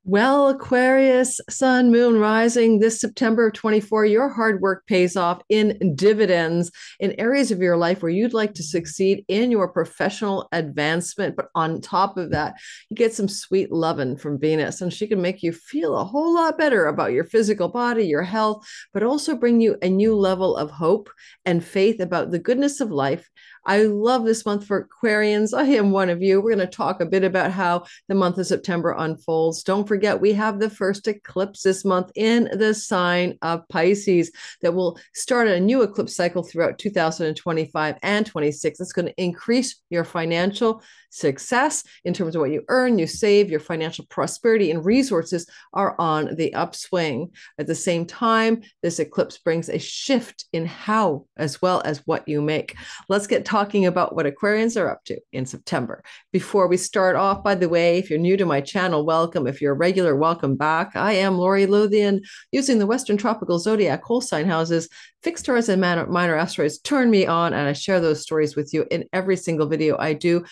Well, Aquarius, sun, moon rising this September of 24, your hard work pays off in dividends in areas of your life where you'd like to succeed in your professional advancement. But on top of that, you get some sweet loving from Venus, and she can make you feel a whole lot better about your physical body, your health, but also bring you a new level of hope and faith about the goodness of life. I love this month for Aquarians. I am one of you. We're going to talk a bit about how the month of September unfolds. Don't forget, we have the first eclipse this month in the sign of Pisces that will start a new eclipse cycle throughout 2025 and 26. It's going to increase your financial success in terms of what you earn, you save, your financial prosperity and resources are on the upswing. At the same time, this eclipse brings a shift in how as well as what you make. Let's get talking about what Aquarians are up to in September. Before we start off, by the way, if you're new to my channel, welcome. If you're a regular, welcome back. I am Lori Lothian, using the Western Tropical Zodiac whole sign houses, fixed stars and minor asteroids turn me on, and I share those stories with you in every single video I do.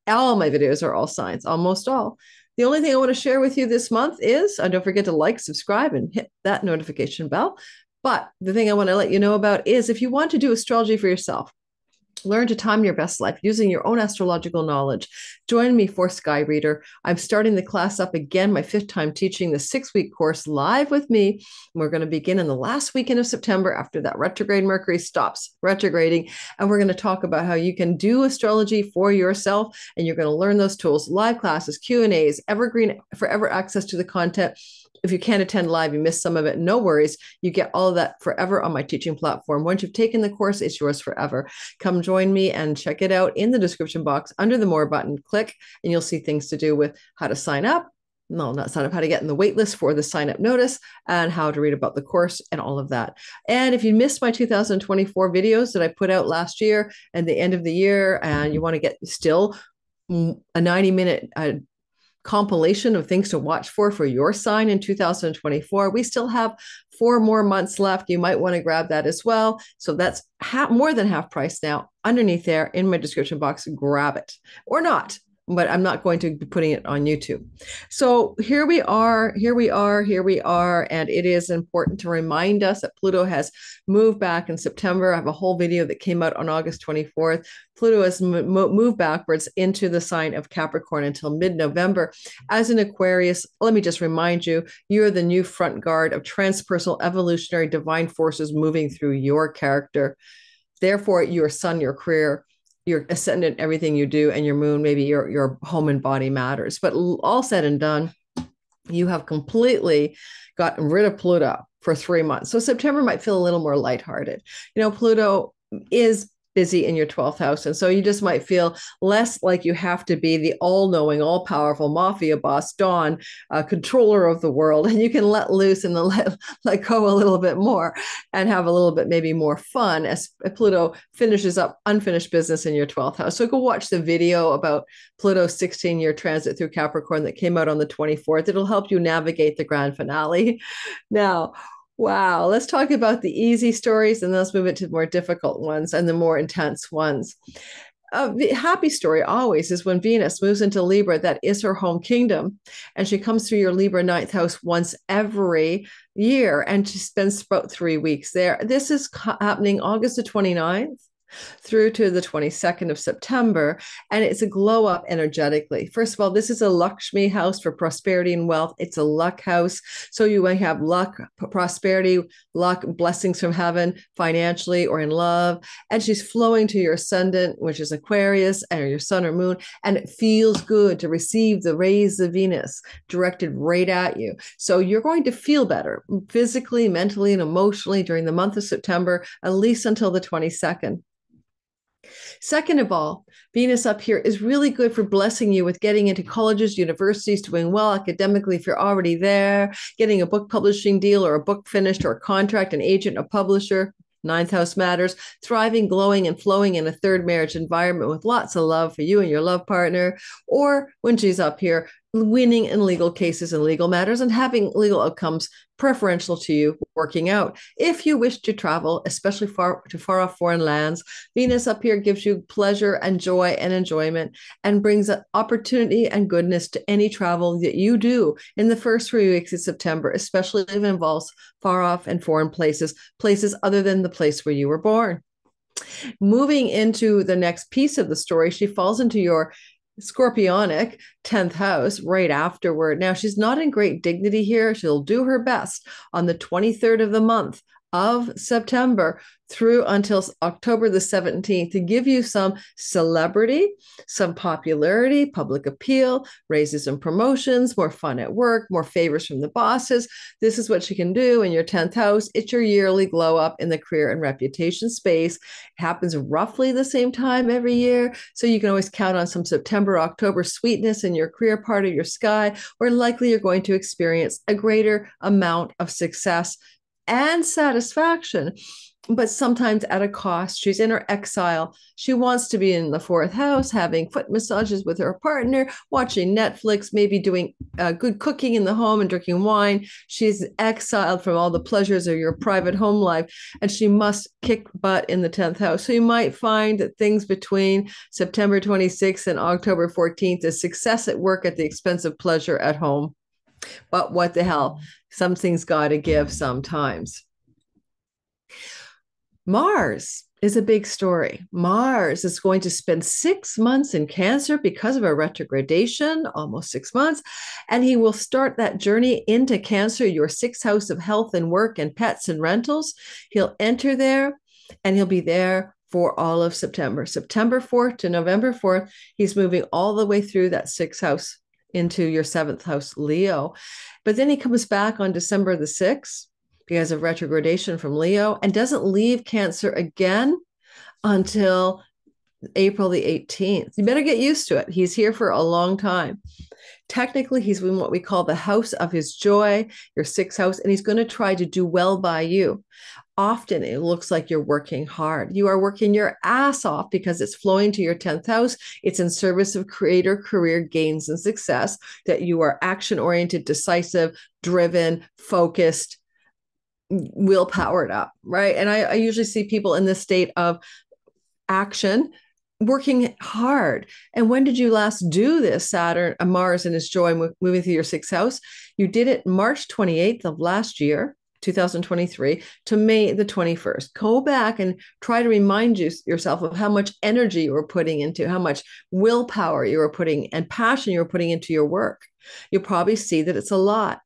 All my videos are all signs, almost all. The only thing I want to share with you this month is, don't forget to like, subscribe, and hit that notification bell. But the thing I want to let you know about is if you want to do astrology for yourself, learn to time your best life using your own astrological knowledge, join me for Sky Reader. I'm starting the class up again, my 5th time teaching the 6-week course live with me. We're going to begin in the last weekend of September after that retrograde Mercury stops retrograding. And we're going to talk about how you can do astrology for yourself. And you're going to learn those tools, live classes, Q&As, evergreen, forever access to the content. If you can't attend live, you miss some of it, no worries. You get all of that forever on my teaching platform. Once you've taken the course, it's yours forever. Come join me and check it out in the description box under the More button. Click, and you'll see things to do with how to sign up. No, not sign up, how to get in the wait list for the sign up notice and how to read about the course and all of that. And if you missed my 2024 videos that I put out last year and the end of the year, and you want to get still a 90-minute compilation of things to watch for your sign in 2024. We still have 4 more months left. You might want to grab that as well. So that's more than half price now. Underneath there in my description box, grab it or not. But I'm not going to be putting it on YouTube. So here we are. And it is important to remind us that Pluto has moved back in September. I have a whole video that came out on August 24th. Pluto has moved backwards into the sign of Capricorn until mid-November. As an Aquarius, let me just remind you, you're the new front guard of transpersonal evolutionary divine forces moving through your character. Therefore, your sun, your career, your ascendant, everything you do, and your moon, maybe your home and body matters. But all said and done, you have completely gotten rid of Pluto for 3 months. So September might feel a little more lighthearted. Pluto is busy in your 12th house. And so you just might feel less like you have to be the all-knowing, all-powerful mafia boss, Dawn, controller of the world. And you can let loose and let go a little bit more and have a little bit maybe more fun as Pluto finishes up unfinished business in your 12th house. So go watch the video about Pluto's 16-year transit through Capricorn that came out on the 24th. It'll help you navigate the grand finale. Now, wow, let's talk about the easy stories and let's move it to the more difficult ones and the more intense ones. The happy story always is when Venus moves into Libra, that is her home kingdom. And she comes through your Libra 9th house once every year and she spends about 3 weeks there. This is happening August the 29th through to the 22nd of September, and it's a glow up energetically. First of all, this is a Lakshmi house for prosperity and wealth. It's a luck house. So you might have luck, prosperity, luck, blessings from heaven, financially or in love. And she's flowing to your ascendant, which is Aquarius, and your sun or moon. And it feels good to receive the rays of Venus directed right at you. So you're going to feel better physically, mentally, and emotionally during the month of September, at least until the 22nd. Second of all, Venus up here is really good for blessing you with getting into colleges, universities, doing well academically if you're already there, getting a book publishing deal or a book finished or a contract, an agent, a publisher. 9th house matters, thriving, glowing, and flowing in a third marriage environment with lots of love for you and your love partner. Or when she's up here, winning in legal cases and legal matters, and having legal outcomes preferential to you working out. If you wish to travel, especially to far off foreign lands, Venus up here gives you pleasure and joy and enjoyment, and brings an opportunity and goodness to any travel that you do in the first 3 weeks of September, especially if it involves far off and foreign places other than the place where you were born. Moving into the next piece of the story, she falls into your Scorpionic 10th house right afterward. Now, she's not in great dignity here. She'll do her best on the 23rd of the month of September through until October the 17th to give you some celebrity, some popularity, public appeal, raises and promotions, more fun at work, more favors from the bosses. This is what she can do in your 10th house. It's your yearly glow up in the career and reputation space. It happens roughly the same time every year. So you can always count on some September, October sweetness in your career part of your sky, where likely you're going to experience a greater amount of success and satisfaction, but sometimes at a cost. She's in her exile. She wants to be in the 4th house, having foot massages with her partner, watching Netflix, maybe doing good cooking in the home and drinking wine. She's exiled from all the pleasures of your private home life, and she must kick butt in the 10th house. So you might find that things between September 26th and October 14th is success at work at the expense of pleasure at home. But what the hell? Something's got to give sometimes. Mars is a big story. Mars is going to spend 6 months in Cancer because of a retrogradation, almost 6 months. And he will start that journey into Cancer, your 6th house of health and work and pets and rentals. He'll enter there, and he'll be there for all of September. September 4th to November 4th, he's moving all the way through that 6th house into your 7th house, Leo. But then he comes back on December the 6th because of retrogradation from Leo, and doesn't leave Cancer again until April the 18th. You better get used to it. He's here for a long time. Technically, he's in what we call the house of his joy, your 6th house, and he's going to try to do well by you. Often it looks like you're working hard. You are working your ass off because it's flowing to your 10th house. It's in service of creator career gains and success, that you are action-oriented, decisive, driven, focused, willpowered up, right? And I usually see people in this state of action, working hard. And when did you last do this? Saturn, Mars and his joy moving through your 6th house. You did it March 28th of last year, 2023, to May the 21st. Go back and try to remind yourself of how much energy you were putting into, how much willpower you were putting and passion you were putting into your work. You'll probably see that it's a lot.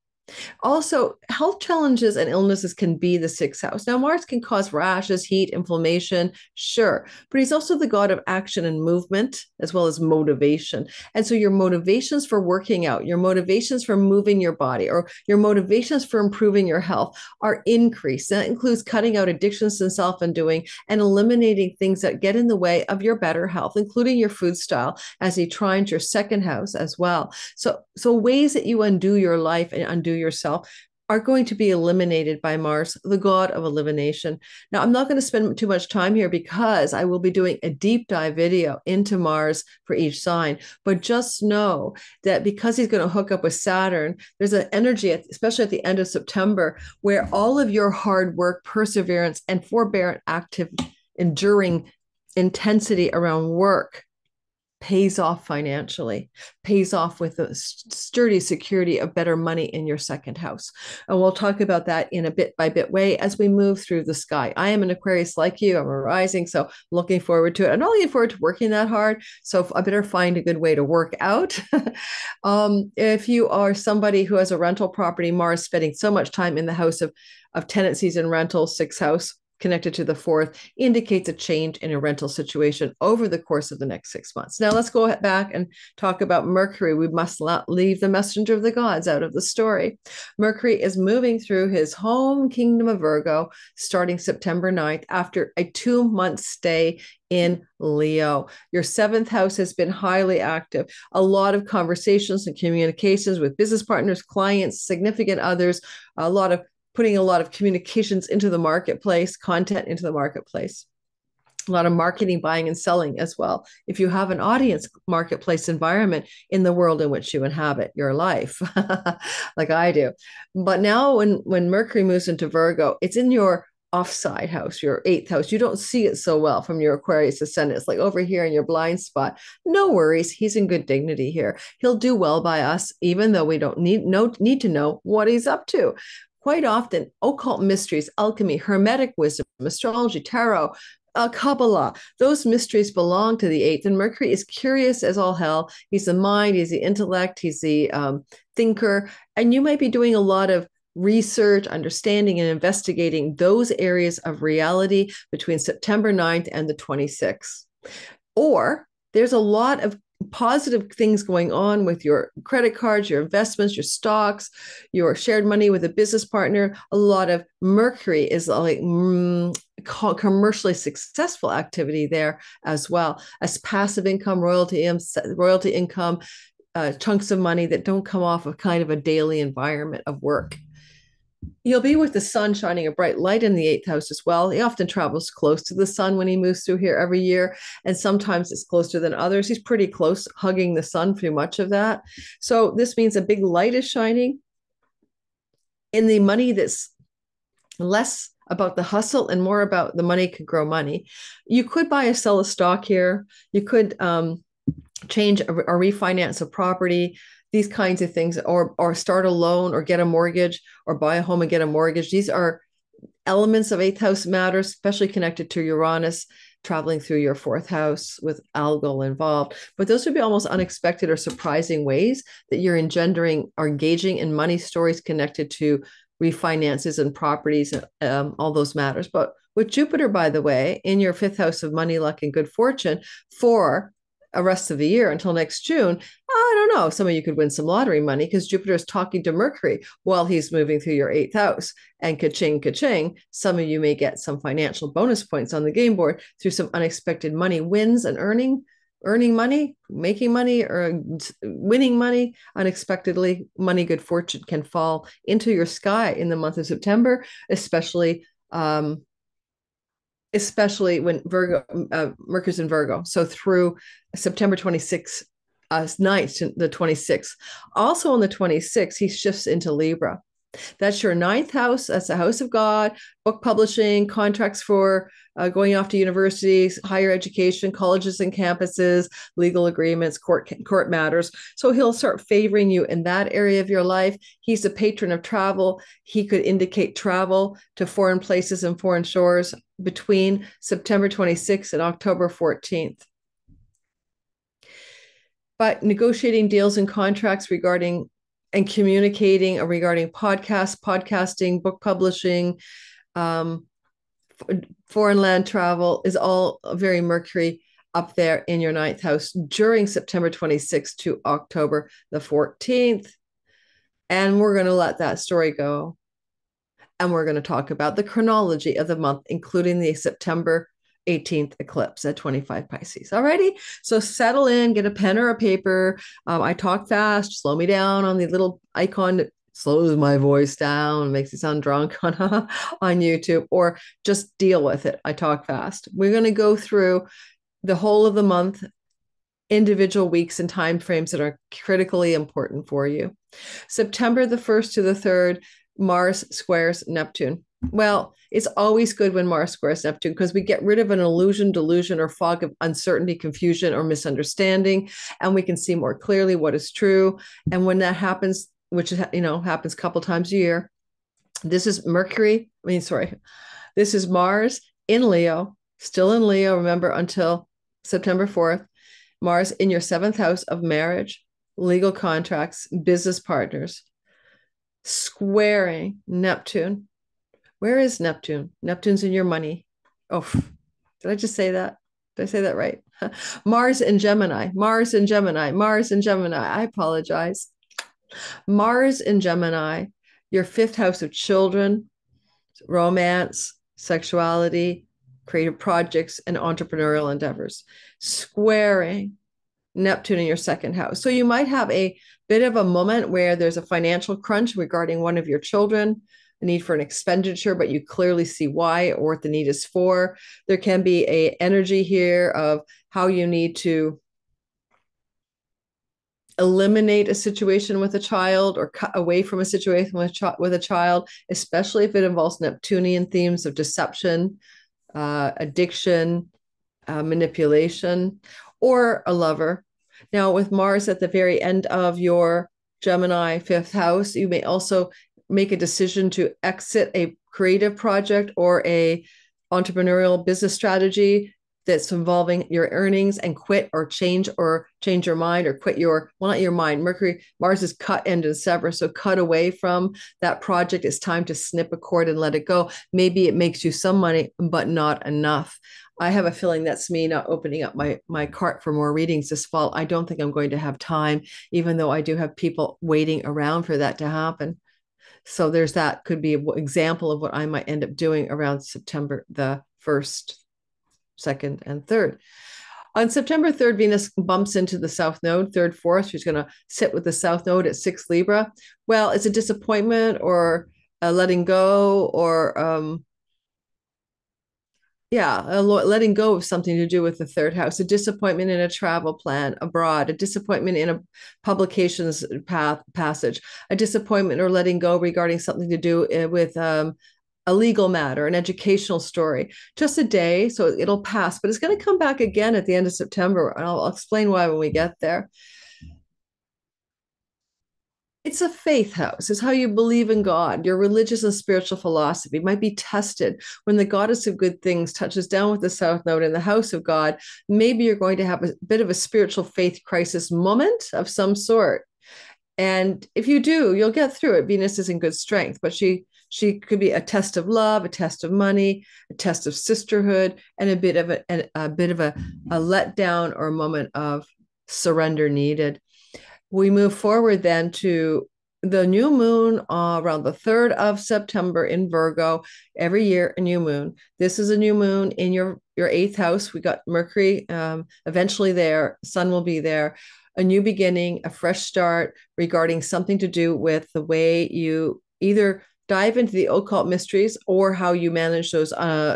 Also, health challenges and illnesses can be the 6th house. Now, Mars can cause rashes, heat, inflammation, sure, but he's also the god of action and movement, as well as motivation. And so your motivations for working out, your motivations for moving your body, or your motivations for improving your health are increased. That includes cutting out addictions and self-undoing and eliminating things that get in the way of your better health, including your food style, as he trines your 2nd house as well. So ways that you undo your life and undo yourself are going to be eliminated by Mars, the god of elimination. Now, I'm not going to spend too much time here because I will be doing a deep dive video into Mars for each sign. But just know that because he's going to hook up with Saturn, there's an energy, especially at the end of September, where all of your hard work, perseverance, and forbearant, active, enduring intensity around work pays off financially, pays off with a sturdy security of better money in your 2nd house. And we'll talk about that in a bit by bit way as we move through the sky. I am an Aquarius like you. I'm a rising, so looking forward to it. I'm not looking forward to working that hard, so I better find a good way to work out. If you are somebody who has a rental property, Mars spending so much time in the house of tenancies and rentals, 6th house, connected to the 4th, indicates a change in a rental situation over the course of the next 6 months. Now let's go back and talk about Mercury. We must not leave the messenger of the gods out of the story. Mercury is moving through his home kingdom of Virgo starting September 9th after a 2-month stay in Leo. Your 7th house has been highly active. A lot of conversations and communications with business partners, clients, significant others, putting a lot of communications into the marketplace, content into the marketplace. A lot of marketing, buying, and selling as well. If you have an audience marketplace environment in the world in which you inhabit your life, like I do. But now when Mercury moves into Virgo, it's in your offside house, your eighth house. You don't see it so well from your Aquarius ascendant. It's like over here in your blind spot. No worries. He's in good dignity here. He'll do well by us, even though we don't need to know what he's up to. Quite often, occult mysteries, alchemy, hermetic wisdom, astrology, tarot, Kabbalah, those mysteries belong to the eighth. And Mercury is curious as all hell. He's the mind, he's the intellect, he's the thinker. And you might be doing a lot of research, understanding, and investigating those areas of reality between September 9th and the 26th. Or there's a lot of positive things going on with your credit cards, your investments, your stocks, your shared money with a business partner. A lot of Mercury is like commercially successful activity there as well as passive income, royalty income, chunks of money that don't come off of kind of a daily environment of work. You'll be with the sun shining a bright light in the eighth house as well. He often travels close to the sun when he moves through here every year, and sometimes it's closer than others. He's pretty close, hugging the sun through much of that. So this means a big light is shining in the money that's less about the hustle and more about the money could grow money. You could buy or sell a stock here. You could change or refinance a property, these kinds of things, or start a loan or get a mortgage or buy a home and get a mortgage. These are elements of eighth house matters, especially connected to Uranus traveling through your fourth house with Algol involved. But those would be almost unexpected or surprising ways that you're engendering or engaging in money stories connected to refinances and properties, all those matters. But with Jupiter, by the way, in your fifth house of money, luck, and good fortune for the rest of the year until next June, I don't know. Some of you could win some lottery money because Jupiter is talking to Mercury while he's moving through your eighth house. And ka-ching, ka-ching, some of you may get some financial bonus points on the game board through some unexpected money wins and earning money, making money, or winning money unexpectedly. Money, good fortune can fall into your sky in the month of September, especially when Mercury's in Virgo. So through September 26th, 9th to the 26th. Also on the 26th, he shifts into Libra. That's your ninth house. That's the house of God, book publishing, contracts for going off to universities, higher education, colleges and campuses, legal agreements, court matters. So he'll start favoring you in that area of your life. He's a patron of travel. He could indicate travel to foreign places and foreign shores between September 26th and October 14th. But negotiating deals and contracts regarding and communicating regarding podcasting, book publishing, foreign land travel is all very Mercury up there in your ninth house during September 26th to October the 14th. And we're going to let that story go. And we're going to talk about the chronology of the month, including the September 18th eclipse at 25 Pisces. Alrighty, so settle in, get a pen or a paper. I talk fast, slow me down on the little icon that slows my voice down, makes it sound drunk on YouTube, or just deal with it. I talk fast. We're going to go through the whole of the month, individual weeks and time frames that are critically important for you. September the 1st to the 3rd, Mars squares Neptune. Well, it's always good when Mars squares Neptune because we get rid of an illusion, delusion, or fog of uncertainty, confusion, or misunderstanding, and we can see more clearly what is true. And when that happens, which happens a couple times a year, this is this is Mars in Leo, still in Leo, remember, until September 4th. Mars in your seventh house of marriage, legal contracts, business partners, squaring Neptune. Where is Neptune? Neptune's in your money. Oh, did I just say that? Did I say that right? Mars in Gemini, Mars in Gemini, Mars in Gemini. I apologize. Mars in Gemini, your fifth house of children, romance, sexuality, creative projects, and entrepreneurial endeavors. Squaring Neptune in your second house. So you might have a bit of a moment where there's a financial crunch regarding one of your children, a need for an expenditure, but you clearly see why or what the need is for. There can be a energy here of how you need to eliminate a situation with a child or cut away from a situation with a child, especially if it involves Neptunian themes of deception, addiction, manipulation, or a lover. Now, with Mars at the very end of your Gemini fifth house, you may also make a decision to exit a creative project or a entrepreneurial business strategy that's involving your earnings and quit or change your mind or quit your, well, not your mind. Mars is cut and sever. So cut away from that project. It's time to snip a cord and let it go. Maybe it makes you some money, but not enough. I have a feeling that's me not opening up my cart for more readings this fall. I don't think I'm going to have time, even though I do have people waiting around for that to happen. So there's that could be an example of what I might end up doing around September the 1st, 2nd, and 3rd. On September 3rd, Venus bumps into the South Node, 3rd Forrest. She's going to sit with the South Node at 6 Libra. Well, it's a disappointment or a letting go or letting go of something to do with the 3rd house, a disappointment in a travel plan abroad, a disappointment in a publications passage, a disappointment or letting go regarding something to do with a legal matter, an educational story, just a day. So it'll pass, but it's going to come back again at the end of September. And I'll explain why when we get there. It's a faith house. It's how you believe in God. Your religious and spiritual philosophy might be tested when the goddess of good things touches down with the South Node in the house of God. Maybe you're going to have a bit of a spiritual faith crisis moment of some sort. And if you do, you'll get through it. Venus is in good strength, but she could be a test of love, a test of money, a test of sisterhood, and a bit of a letdown or a moment of surrender needed. We move forward then to the new moon around the 3rd of September in Virgo. Every year, a new moon. This is a new moon in your 8th house. We got Mercury eventually there. Sun will be there. A new beginning, a fresh start regarding something to do with the way you either dive into the occult mysteries or how you manage those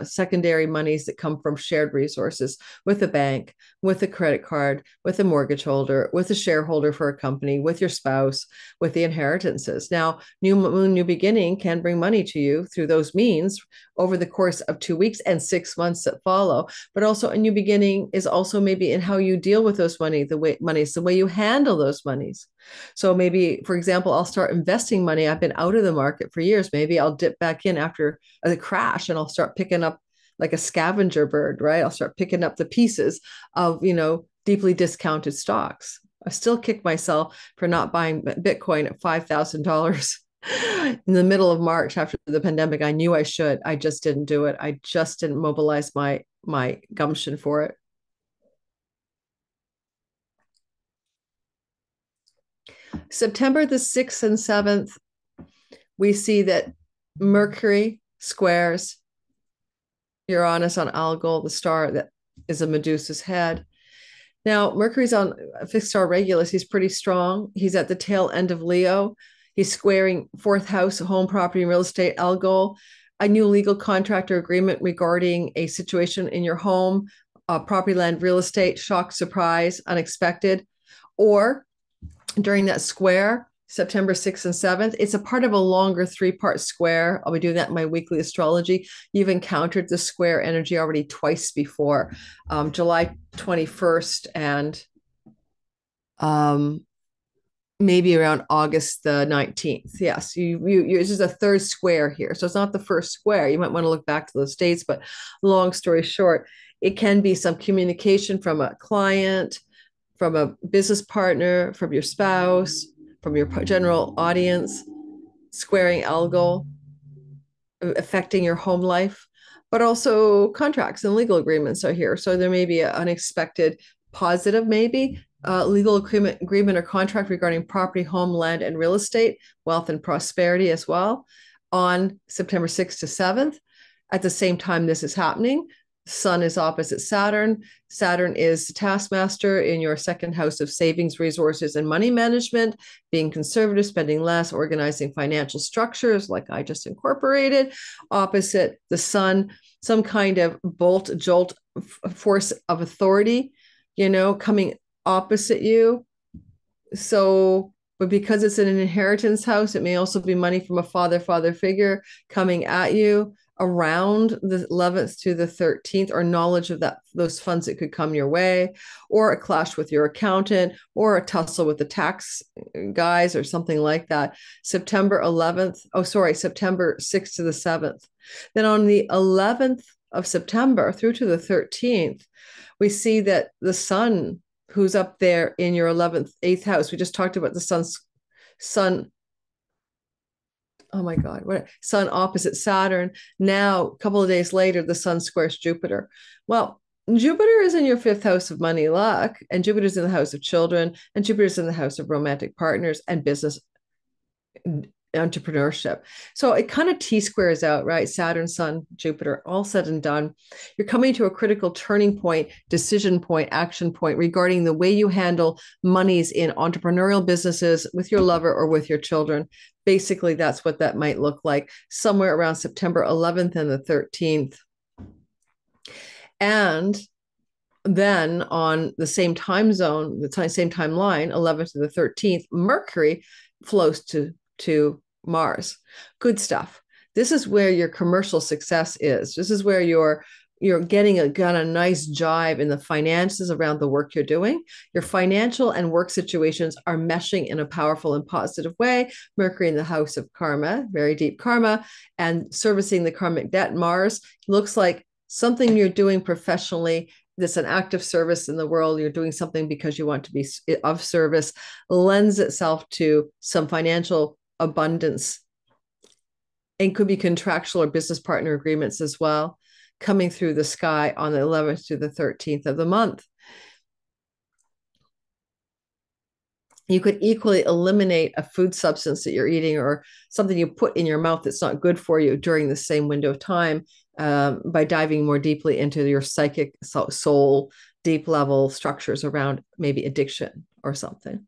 secondary monies that come from shared resources with a bank, with a credit card, with a mortgage holder, with a shareholder for a company, with your spouse, with the inheritances. Now, new moon, new beginning can bring money to you through those means over the course of 2 weeks and 6 months that follow. But also a new beginning is also maybe in how you deal with those the way you handle those monies. So maybe, for example, I'll start investing money. I've been out of the market for years. Maybe I'll dip back in after the crash and I'll start picking up like a scavenger bird, right? I'll start picking up the pieces of, deeply discounted stocks. I still kick myself for not buying Bitcoin at $5,000 in the middle of March after the pandemic. I knew I should. I just didn't do it. I just didn't mobilize my gumption for it. September the 6th and 7th, we see that Mercury squares Uranus on Algol, the star that is a Medusa's head. Now, Mercury's on a fixed star Regulus. He's pretty strong. He's at the tail end of Leo. He's squaring 4th house, home, property, and real estate, Algol. A new legal contract or agreement regarding a situation in your home, property, land, real estate, shock, surprise, unexpected, or during that square, September 6th and 7th, it's a part of a longer 3-part square. I'll be doing that in my weekly astrology. You've encountered the square energy already twice before, July 21st and maybe around August the 19th. Yes, this is a 3rd square here. So it's not the 1st square. You might want to look back to those dates, but long story short, it can be some communication from a client, from a business partner, from your spouse, from your general audience, squaring Algol, affecting your home life, but also contracts and legal agreements are here. So there may be an unexpected positive, maybe legal agreement or contract regarding property, home, land, and real estate, wealth and prosperity as well on September 6th to 7th. At the same time this is happening, Sun is opposite Saturn. Saturn is taskmaster in your second house of savings, resources, and money management, being conservative, spending less, organizing financial structures, like I just incorporated. Opposite the Sun, some kind of bolt, jolt, force of authority, coming opposite you. So, but because it's in an inheritance house, it may also be money from a father figure coming at you around the 11th to the 13th, or knowledge of those funds that could come your way, or a clash with your accountant, or a tussle with the tax guys, or something like that. September 6th to the 7th. Then on the 11th of September through to the 13th, we see that the Sun, who's up there in your 11th, 8th house. We just talked about the sun. Oh my God, Sun opposite Saturn. Now, a couple of days later, the Sun squares Jupiter. Well, Jupiter is in your 5th house of money, luck, and Jupiter's in the house of children, and Jupiter's in the house of romantic partners and business entrepreneurship. So it kind of T-squares out, right? Saturn, Sun, Jupiter, all said and done. You're coming to a critical turning point, decision point, action point regarding the way you handle monies in entrepreneurial businesses with your lover or with your children. Basically, that's what that might look like somewhere around September 11th and the 13th. And then on the same time zone, the same timeline, 11th to the 13th, Mercury flows to Mars. Good stuff. This is where your commercial success is. This is where you're getting a nice jive in the finances around the work you're doing. Your financial and work situations are meshing in a powerful and positive way. Mercury in the house of karma, very deep karma, and servicing the karmic debt. Mars looks like something you're doing professionally. That's an act of service in the world. You're doing something because you want to be of service, lends itself to some financial abundance, and could be contractual or business partner agreements as well, coming through the sky on the 11th to the 13th of the month. You could equally eliminate a food substance that you're eating or something you put in your mouth that's not good for you during the same window of time, by diving more deeply into your psychic soul, deep level structures around maybe addiction or something.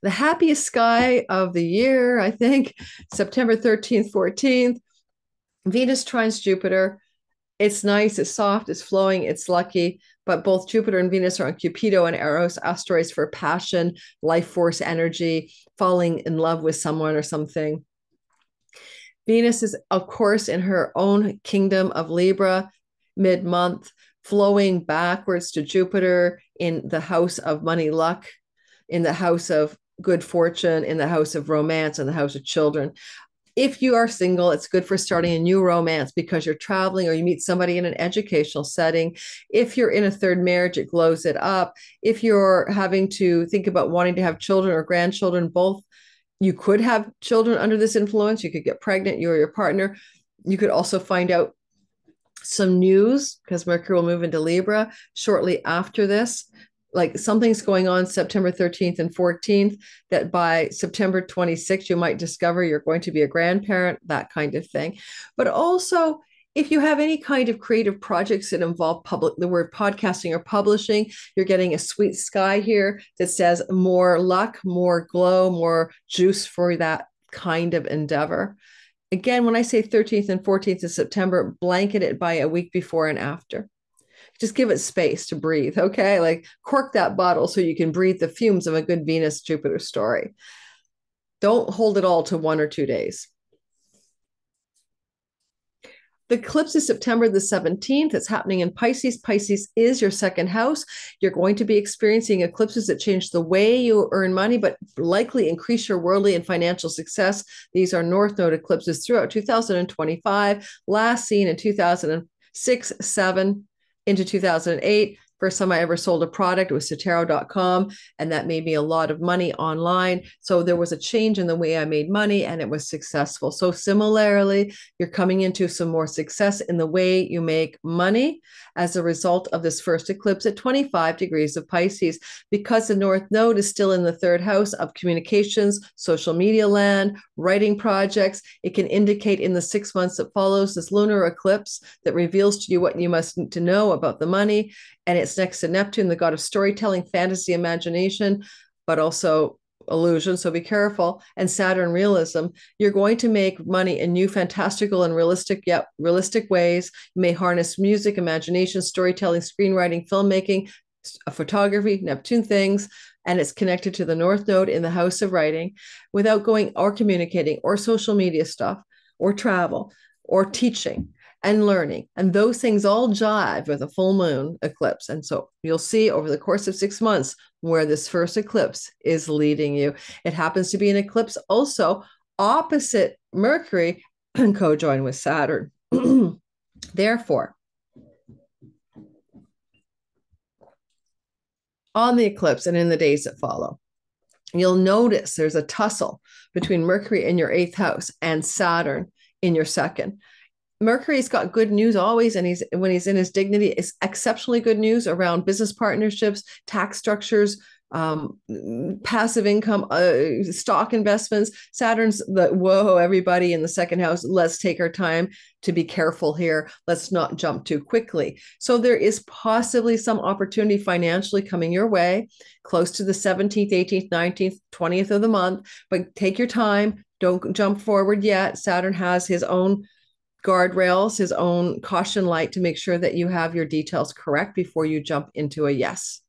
The happiest sky of the year, I think, September 13th, 14th, Venus trines Jupiter. It's nice, it's soft, it's flowing, it's lucky, but both Jupiter and Venus are on Cupido and Eros, asteroids for passion, life force energy, falling in love with someone or something. Venus is, of course, in her own kingdom of Libra, mid-month, flowing backwards to Jupiter in the house of money, luck, in the house of good fortune, in the house of romance, in the house of children. If you are single, it's good for starting a new romance because you're traveling or you meet somebody in an educational setting. If you're in a third marriage, it glows it up. If you're having to think about wanting to have children or grandchildren, both, you could have children under this influence. You could get pregnant, you or your partner. You could also find out some news because Mercury will move into Libra shortly after this. Like something's going on September 13th and 14th that by September 26th, you might discover you're going to be a grandparent, that kind of thing. But also, if you have any kind of creative projects that involve the word podcasting or publishing, you're getting a sweet sky here that says more luck, more glow, more juice for that kind of endeavor. Again, when I say 13th and 14th of September, blanket it by a week before and after. Just give it space to breathe, okay? Like cork that bottle so you can breathe the fumes of a good Venus-Jupiter story. Don't hold it all to 1 or 2 days. The eclipse is September the 17th. It's happening in Pisces. Pisces is your second house. You're going to be experiencing eclipses that change the way you earn money, but likely increase your worldly and financial success. These are North Node eclipses throughout 2025, last seen in 2006, 7, into 2008. First time I ever sold a product was Cetero.com, and that made me a lot of money online. So there was a change in the way I made money, and it was successful. So similarly, you're coming into some more success in the way you make money as a result of this first eclipse at 25 degrees of Pisces, because the North Node is still in the third house of communications, social media land, writing projects. It can indicate in the 6 months that follows this lunar eclipse that reveals to you what you must need to know about the money. And it's next to Neptune, the god of storytelling, fantasy, imagination, but also illusion. So be careful. And Saturn, realism. You're going to make money in new, fantastical, and realistic ways. You may harness music, imagination, storytelling, screenwriting, filmmaking, photography, Neptune things, and it's connected to the North Node in the house of writing without going or communicating or social media stuff or travel or teaching and learning. And those things all jive with a full moon eclipse. And so you'll see over the course of 6 months where this first eclipse is leading you. It happens to be an eclipse also opposite Mercury and co-join with Saturn. Therefore, on the eclipse and in the days that follow, you'll notice there's a tussle between Mercury in your 8th house and Saturn in your 2nd. Mercury's got good news always, and when he's in his dignity, it's exceptionally good news around business partnerships, tax structures, passive income, stock investments. Saturn's the whoa, everybody in the 2nd house, let's take our time to be careful here. Let's not jump too quickly. So there is possibly some opportunity financially coming your way close to the 17th, 18th, 19th, 20th of the month, but take your time. Don't jump forward yet. Saturn has his own guardrails, his own caution light to make sure that you have your details correct before you jump into a yes.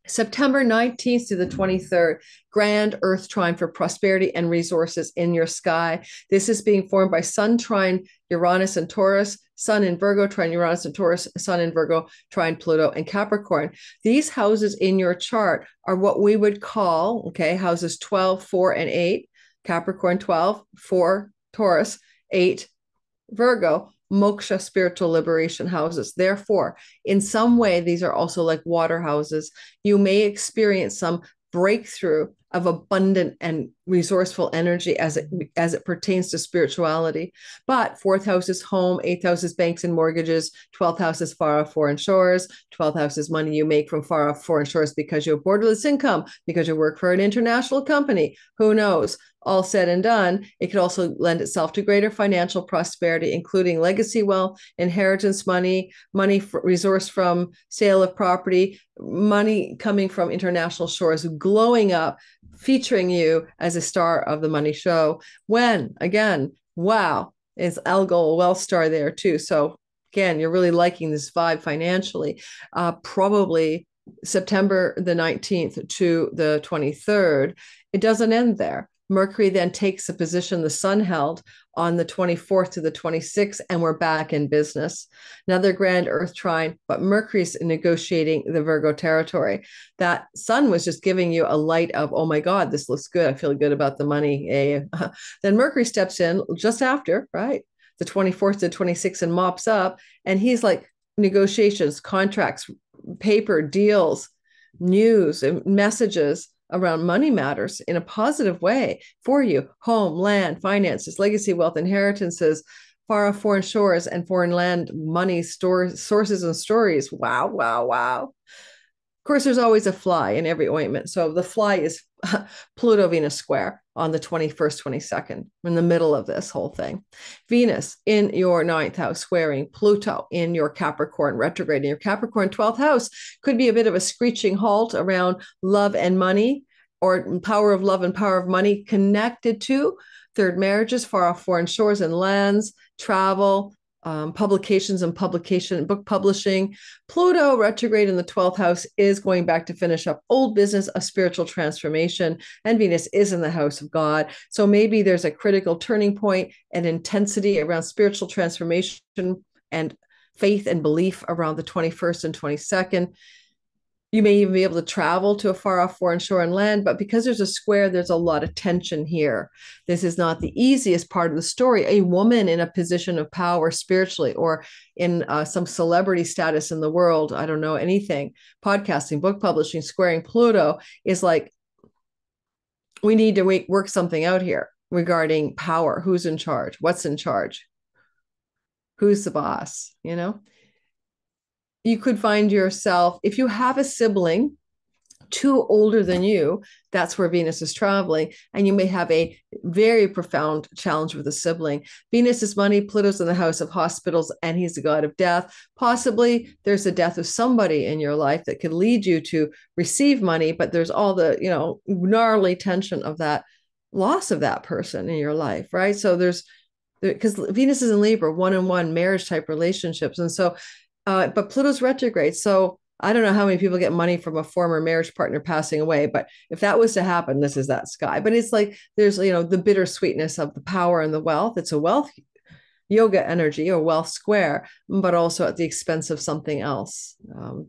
September 19th to the 23rd, grand Earth trine for prosperity and resources in your sky. This is being formed by Sun trine Uranus and Taurus, Sun in Virgo trine Uranus and Taurus, Sun in Virgo trine Pluto and Capricorn. These houses in your chart are what we would call, okay, houses 12, 4, and 8. Capricorn 12, 4, Taurus, 8, Virgo, moksha, spiritual liberation houses. Therefore, in some way, these are also like water houses. You may experience some breakthrough of abundant and resourceful energy as it pertains to spirituality. But 4th house is home, 8th house is banks and mortgages, 12th house is far off foreign shores, 12th house is money you make from far off foreign shores because you have borderless income, because you work for an international company. Who knows? All said and done, it could also lend itself to greater financial prosperity, including legacy wealth, inheritance money, resource from sale of property, money coming from international shores, glowing up, featuring you as a star of the money show. When, again, wow, is Algol well star there too. So again, you're really liking this vibe financially. Probably September the 19th to the 23rd. It doesn't end there. Mercury then takes the position the Sun held on the 24th to the 26th, and we're back in business. Another grand Earth trine, but Mercury's negotiating the Virgo territory. That Sun was just giving you a light of, oh my God, this looks good. I feel good about the money. Then Mercury steps in just after, right? The 24th to 26th and mops up. And he's like, negotiations, contracts, paper, deals, news, and messages around money matters in a positive way for you. Home, land, finances, legacy wealth, inheritances, far off foreign shores and foreign land, money, sources and stories. Wow, wow, wow. Of course, there's always a fly in every ointment. So the fly is Pluto Venus square on the 21st, 22nd, in the middle of this whole thing. Venus in your 9th house squaring Pluto in your Capricorn retrograde. In your Capricorn 12th house could be a bit of a screeching halt around love and money, or power of love and power of money connected to third marriages, far off foreign shores and lands, travel, publications and book publishing. Pluto retrograde in the 12th house is going back to finish up old business, a spiritual transformation, and Venus is in the house of God. So maybe there's a critical turning point and intensity around spiritual transformation and faith and belief around the 21st and 22nd. You may even be able to travel to a far off foreign shore and land, but because there's a square, there's a lot of tension here. This is not the easiest part of the story. A woman in a position of power spiritually or in some celebrity status in the world, I don't know, anything, podcasting, book publishing, squaring Pluto is like, we need to work something out here regarding power. Who's in charge? What's in charge? Who's the boss? You know, you could find yourself, if you have a sibling too older than you, that's where Venus is traveling. And you may have a very profound challenge with a sibling. Venus is money, Pluto's in the house of hospitals, and he's the god of death. Possibly there's a death of somebody in your life that could lead you to receive money, but there's all the, gnarly tension of that loss of that person in your life, right? So because Venus is in Libra, one-on-one marriage type relationships. And so, but Pluto's retrograde. So I don't know how many people get money from a former marriage partner passing away, but if that was to happen, this is that sky. But it's like there's, the bittersweetness of the power and the wealth. It's a wealth yoga energy or wealth square, but also at the expense of something else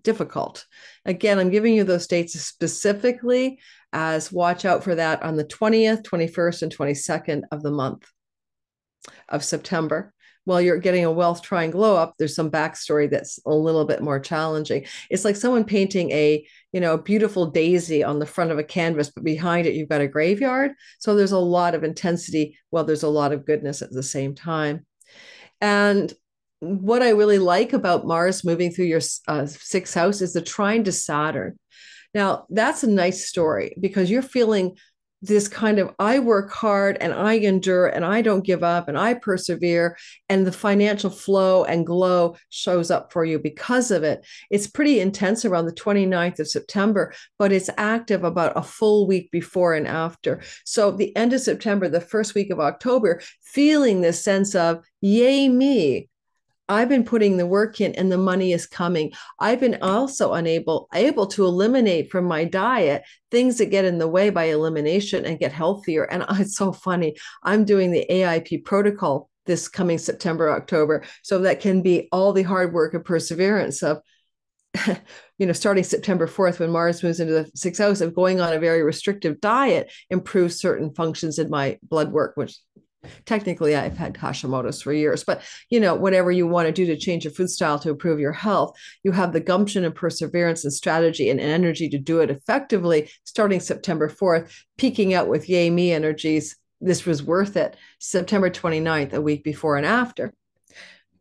difficult. Again, I'm giving you those dates specifically as watch out for that on the 20th, 21st, and 22nd of the month of September. While you're getting a wealth trine glow up, there's some backstory that's a little bit more challenging. It's like someone painting a, beautiful daisy on the front of a canvas, but behind it, you've got a graveyard. So there's a lot of intensity while there's a lot of goodness at the same time. And what I really like about Mars moving through your sixth house is the trine to Saturn. Now, that's a nice story because you're feeling this kind of, I work hard and I endure and I don't give up and I persevere, and the financial flow and glow shows up for you because of it. It's pretty intense around the 29th of September, but it's active about a full week before and after. So the end of September, the first week of October, feeling this sense of, yay me, I've been putting the work in and the money is coming. I've been also able to eliminate from my diet things that get in the way by elimination and get healthier. And it's so funny. I'm doing the AIP protocol this coming September, October. So that can be all the hard work and perseverance of, starting September 4th, when Mars moves into the sixth house, of going on a very restrictive diet, improves certain functions in my blood work, which technically I've had Hashimoto's for years, but whatever you want to do to change your food style to improve your health, you have the gumption and perseverance and strategy and energy to do it effectively starting September 4th, peaking out with yay me energies. This was worth it. September 29th, a week before and after.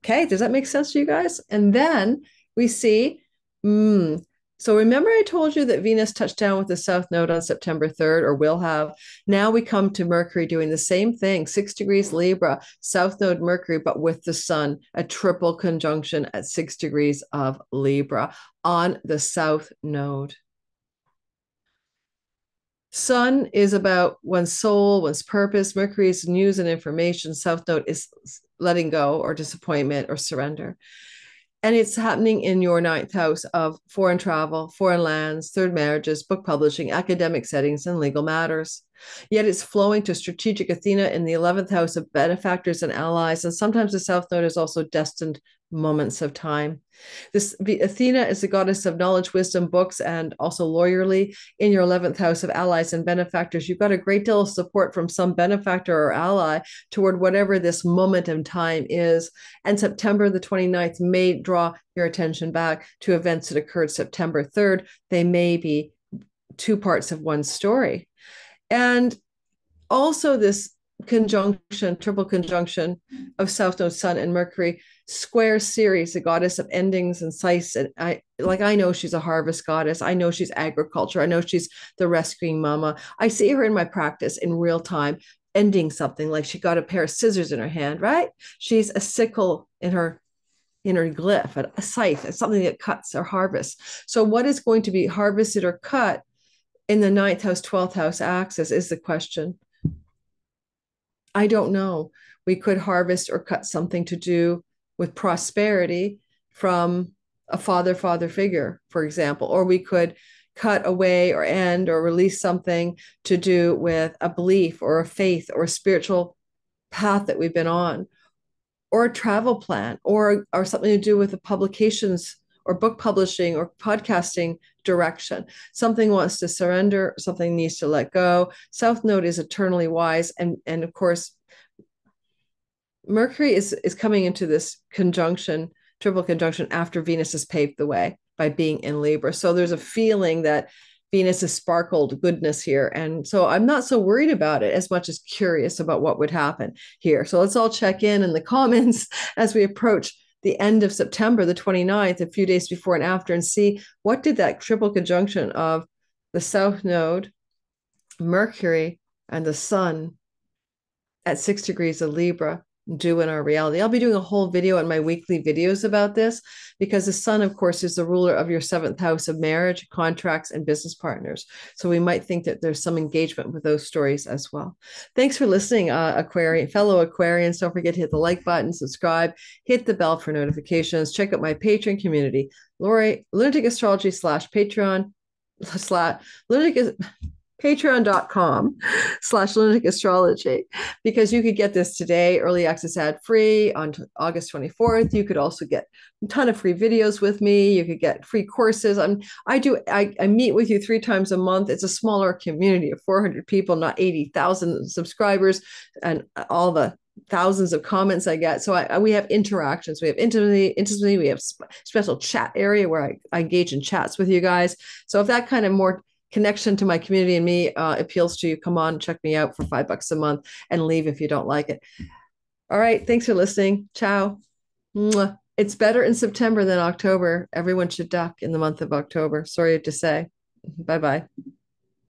Okay, does that make sense to you guys? And then we see so remember I told you that Venus touched down with the South Node on September 3rd, or will have. Now we come to Mercury doing the same thing, 6 degrees Libra, South Node Mercury, but with the Sun, a triple conjunction at 6 degrees of Libra on the South Node. Sun is about one's soul, one's purpose. Mercury is news and information. South Node is letting go or disappointment or surrender. And it's happening in your ninth house of foreign travel, foreign lands, third marriages, book publishing, academic settings, and legal matters. Yet it's flowing to strategic Athena in the 11th house of benefactors and allies. And sometimes the South Node is also destined moments of time. Athena is the goddess of knowledge, wisdom, books, and also lawyerly. In your 11th house of allies and benefactors, you've got a great deal of support from some benefactor or ally toward whatever this moment in time is. And September the 29th may draw your attention back to events that occurred September 3rd. They may be two parts of one story. And also this conjunction, triple conjunction of South Node, Sun, and Mercury, square Ceres, the goddess of endings and sights. And I know she's a harvest goddess. I know she's agriculture. I know she's the rescuing mama. I see her in my practice in real time, ending something, like she got a pair of scissors in her hand, right? She's a sickle in her glyph, a scythe, something that cuts or harvests. So what is going to be harvested or cut in the 9th house, 12th house axis is the question. I don't know. We could harvest or cut something to do with prosperity from a father figure, for example, or we could cut away or end or release something to do with a belief or a faith or a spiritual path that we've been on, or a travel plan, or something to do with the publications or book publishing or podcasting direction. Something wants to surrender, something needs to let go. South Node is eternally wise. And of course, Mercury is coming into this conjunction, triple conjunction, after Venus has paved the way by being in Libra. So there's a feeling that Venus has sparkled goodness here. And so I'm not so worried about it as much as curious about what would happen here. So let's all check in the comments as we approach the end of September, the 29th, a few days before and after, and see what did that triple conjunction of the South Node, Mercury, and the Sun at 6 degrees of Libra do in our reality. I'll be doing a whole video on my weekly videos about this, because the Sun, of course, is the ruler of your 7th house of marriage, contracts, and business partners. So we might think that there's some engagement with those stories as well. Thanks for listening, fellow Aquarians. Don't forget to hit the like button, subscribe, hit the bell for notifications. Check out my Patreon community, Lunatic Astrology /Patreon / patreon.com/lunatic astrology, because you could get this today, early access ad free on August 24th. You could also get a ton of free videos with me. You could get free courses. I meet with you 3 times a month. It's a smaller community of 400 people, not 80,000 subscribers, and all the thousands of comments I get. So we have interactions. We have intimacy. We have special chat area where I engage in chats with you guys. So if that kind of more connection to my community and me appeals to you, come on, check me out for $5 a month and leave if you don't like it. All right. Thanks for listening. Ciao. Mwah. It's better in September than October. Everyone should duck in the month of October. Sorry to say. Bye-bye.